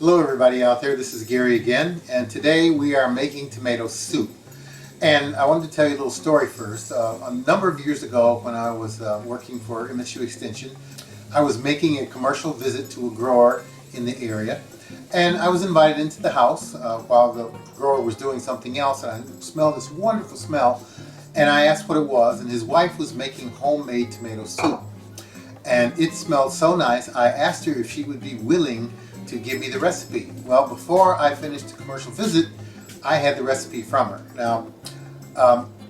Hello everybody out there, this is Gary again, and today we are making tomato soup. And I wanted to tell you a little story first. A number of years ago when I was working for MSU Extension, I was making a commercial visit to a grower in the area, and I was invited into the house while the grower was doing something else, and I smelled this wonderful smell, and I asked what it was, and his wife was making homemade tomato soup. And it smelled so nice, I asked her if she would be willing to give me the recipe. Well, before I finished the commercial visit, I had the recipe from her. Now,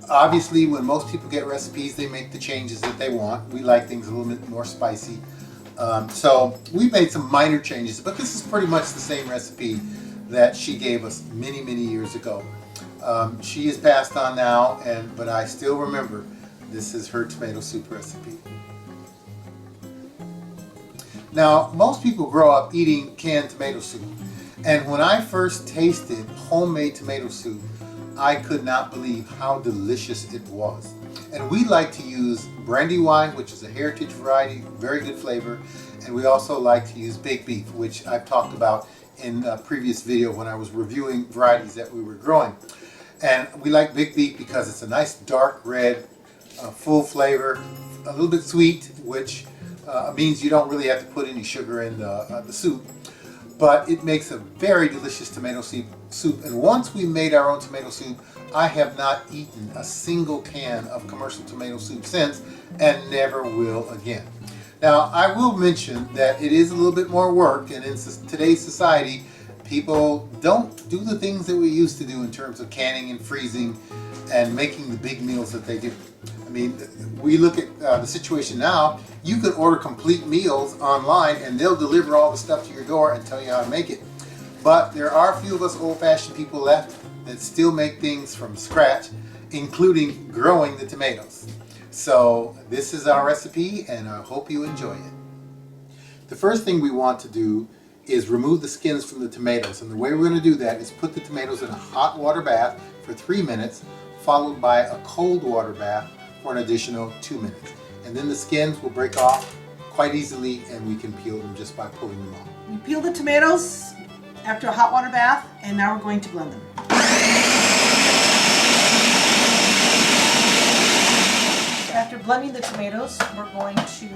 obviously when most people get recipes, they make the changes that they want. We like things a little bit more spicy. So we made some minor changes, but this is pretty much the same recipe that she gave us many, many years ago. She is passed on now, but I still remember this is her tomato soup recipe. Now, most people grow up eating canned tomato soup, and when I first tasted homemade tomato soup, I could not believe how delicious it was. And we like to use Brandywine, which is a heritage variety, very good flavor, and we also like to use baked beef, which I've talked about in a previous video when I was reviewing varieties that we were growing. And we like baked beef because it's a nice dark red, full flavor, a little bit sweet, which means you don't really have to put any sugar in the soup, but it makes a very delicious tomato soup. And once we made our own tomato soup, I have not eaten a single can of commercial tomato soup since, and never will again. Now, I will mention that it is a little bit more work, and in today's society, people don't do the things that we used to do in terms of canning and freezing and making the big meals that they do. I mean, we look at the situation now, you can order complete meals online and they'll deliver all the stuff to your door and tell you how to make it. But there are a few of us old-fashioned people left that still make things from scratch, including growing the tomatoes. So this is our recipe, and I hope you enjoy it. The first thing we want to do is remove the skins from the tomatoes, and the way we're going to do that is put the tomatoes in a hot water bath for 3 minutes, followed by a cold water bath for an additional 2 minutes. And then the skins will break off quite easily, and we can peel them just by pulling them off. We peel the tomatoes after a hot water bath, and now we're going to blend them. After blending the tomatoes, we're going to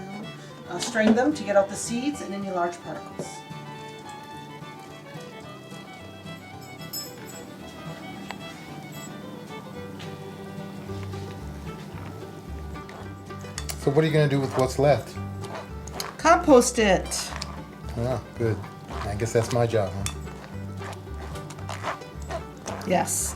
strain them to get out the seeds and any large particles. So what are you going to do with what's left? Compost it. Ah, good. I guess that's my job, huh? Yes.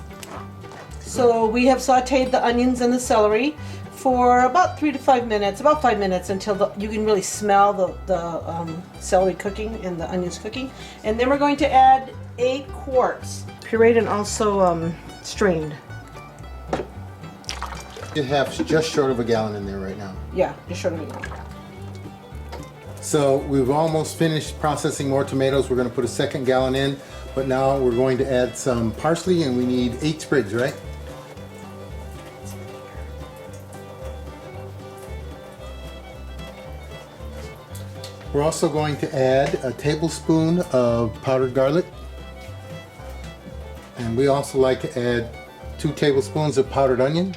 So we have sauteed the onions and the celery for about 3 to 5 minutes, about 5 minutes until you can really smell the celery cooking and the onions cooking. And then we're going to add 8 quarts, pureed and also strained. You have just short of a gallon in there right now. Yeah, just short of a gallon. So we've almost finished processing more tomatoes. We're going to put a 2nd gallon in, but now we're going to add some parsley, and we need 8 sprigs, right? We're also going to add a tablespoon of powdered garlic, and we also like to add 2 tablespoons of powdered onion.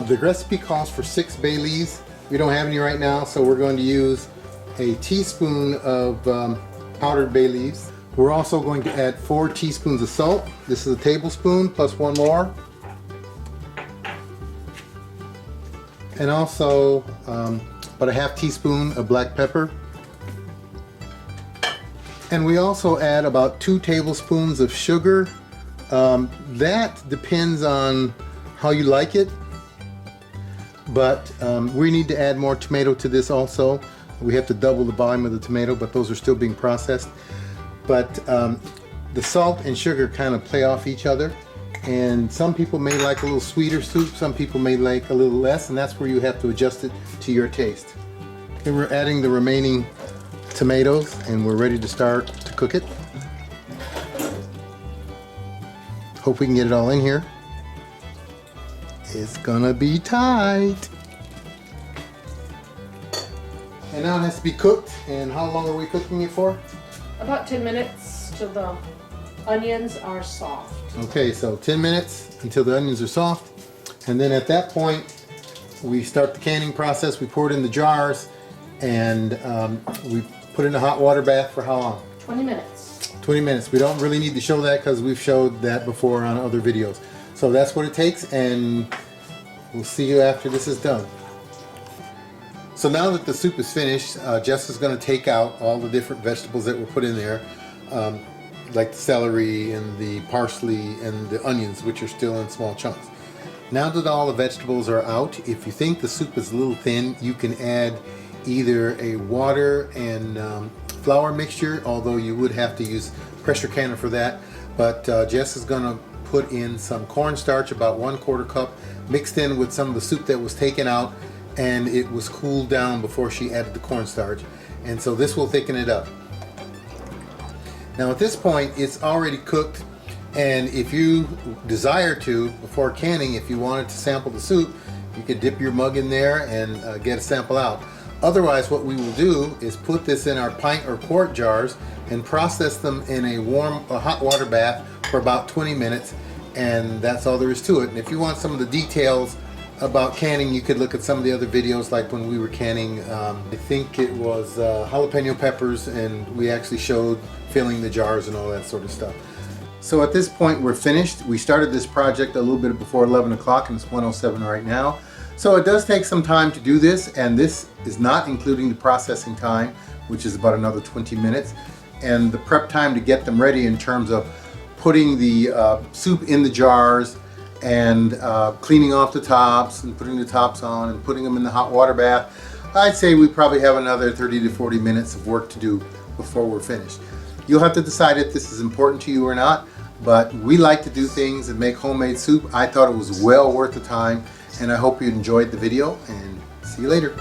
The recipe calls for 6 bay leaves. We don't have any right now, so we're going to use a teaspoon of powdered bay leaves. We're also going to add 4 teaspoons of salt. This is a tablespoon plus 1 more. And also about a half teaspoon of black pepper. And we also add about 2 tablespoons of sugar. That depends on how you like it. But we need to add more tomato to this also. We have to double the volume of the tomato, but those are still being processed. But the salt and sugar kind of play off each other. And some people may like a little sweeter soup, some people may like a little less, and that's where you have to adjust it to your taste. Okay, we're adding the remaining tomatoes, and we're ready to start to cook it. Hope we can get it all in here. It's gonna be tight. And now it has to be cooked. And how long are we cooking it for? About 10 minutes till the onions are soft. Okay, so 10 minutes until the onions are soft. And then at that point, we start the canning process. We pour it in the jars, and we put it in a hot water bath for how long? 20 minutes. 20 minutes. We don't really need to show that because we've showed that before on other videos. So that's what it takes, and we'll see you after this is done. So now that the soup is finished, Jess is going to take out all the different vegetables that were put in there, like the celery and the parsley and the onions, which are still in small chunks. Now that all the vegetables are out, if you think the soup is a little thin, you can add either a water and flour mixture, although you would have to use pressure canner for that. But Jess is going to put in some cornstarch, about 1/4 cup, mixed in with some of the soup that was taken out, and it was cooled down before she added the cornstarch. And so this will thicken it up. Now at this point, it's already cooked, and if you desire to, before canning, if you wanted to sample the soup, you could dip your mug in there and get a sample out. Otherwise, what we will do is put this in our pint or quart jars and process them in a hot water bath for about 20 minutes, and that's all there is to it. And if you want some of the details about canning, you could look at some of the other videos, like when we were canning, I think it was jalapeno peppers, and we actually showed filling the jars and all that sort of stuff. So at this point, we're finished. We started this project a little bit before 11 o'clock, and it's 1:07 right now. So it does take some time to do this, and this is not including the processing time, which is about another 20 minutes, and the prep time to get them ready in terms of putting the soup in the jars and cleaning off the tops and putting the tops on and putting them in the hot water bath. I'd say we probably have another 30 to 40 minutes of work to do before we're finished. You'll have to decide if this is important to you or not, but we like to do things and make homemade soup. I thought it was well worth the time, and I hope you enjoyed the video, and see you later.